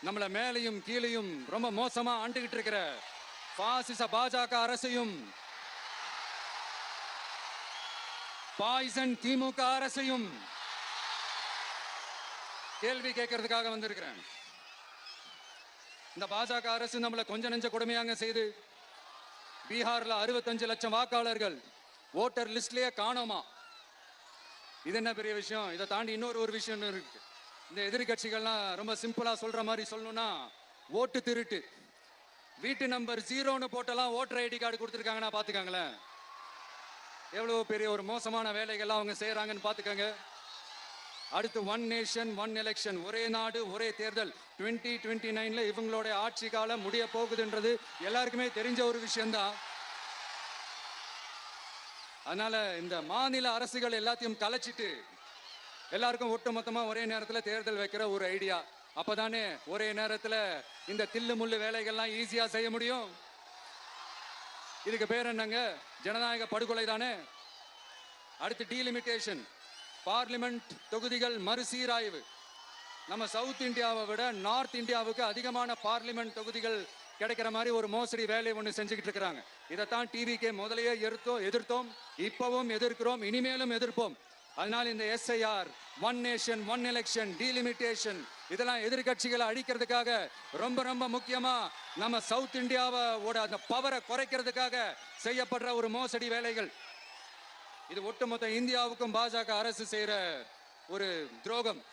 நம்மள மேலையும் கீழையும் ரொம்ப மோசமா ஆண்டுகிட்டு இருக்கிற பாசிச பாஜக அரசையும் பாய்சன் திமுக அரசையும் கேள்வி கேட்கறதுக்காக வந்திருக்கிறேன். இந்த பாஜக அரசு நம்மளை கொஞ்ச நெஞ்ச கொடுமையாங்க செய்து பீகார்ல 65 லட்சம் வாக்காளர்கள் ஓட்டர் லிஸ்ட்லயே காணோமா. இது என்ன பெரிய விஷயம்? இதை தாண்டி இன்னொரு விஷயம் இருக்கு. இந்த எதிர்கட்சிகள்லாம் ரொம்ப சிம்பிளா சொல்ற மாதிரி சொல்லணும்னா, ஓட்டு திருட்டு. வீட்டு நம்பர் 0ன்னு போட்டெல்லாம் ஓட்டர் ஐடி கார்டு கொடுத்துருக்காங்கன்னா பாத்துக்காங்களேன். எவ்வளவு பெரிய ஒரு மோசமான வேலைகள்லாம் அவங்க செய்யறாங்கன்னு பாத்துக்கங்க. அடுத்து ஒன் நேஷன் ஒன் எலெக்ஷன், ஒரே நாடு ஒரே தேர்தல். 2029ல இவங்களோட ஆட்சி காலம் முடிய போகுதுன்றது எல்லாருக்குமே தெரிஞ்ச ஒரு விஷயம்தான். அதனால இந்த மாநில அரசுகள் எல்லாத்தையும் கலைச்சிட்டு எல்லாருக்கும் ஒட்டுமொத்தமா ஒரே நேரத்தில் தேர்தல் வைக்கிற ஒரு ஐடியா. அப்பதானே ஒரே நேரத்தில் இந்த தில்லு முள்ளு வேலைகள்லாம் ஈஸியா செய்ய முடியும். இதுக்கு பேர் என்னங்க? ஜனநாயக படுகொலை தானே. அடுத்து டீலிமிட்டேஷன், பார்லிமெண்ட் தொகுதிகள் மறுசீராய்வு. நம்ம சவுத் இந்தியாவை விட நார்த் இந்தியாவுக்கு அதிகமான பார்லிமெண்ட் தொகுதிகள் கிடைக்கிற மாதிரி ஒரு மோசடி வேலையை ஒன்று செஞ்சுக்கிட்டு இருக்கிறாங்க. இதைத்தான் டிவிகே முதலையே எதிர்த்தோம், இப்பவும் எதிர்க்கிறோம், இனிமேலும் எதிர்ப்போம். அதனால இந்த SIR, one nation one election, delimitation இதெல்லாம் எதிர்கட்சிகளை அழிக்கிறதுக்காக, ரொம்ப ரொம்ப முக்கியமா நம்ம சவுத் இந்தியாவோட அந்த பவரை குறைக்கிறதுக்காக செய்யப்படுற ஒரு மோசடி வேலைகள். இது ஒட்டுமொத்த இந்தியாவுக்கும் பாஜக அரசு செய்யற ஒரு துரோகம்.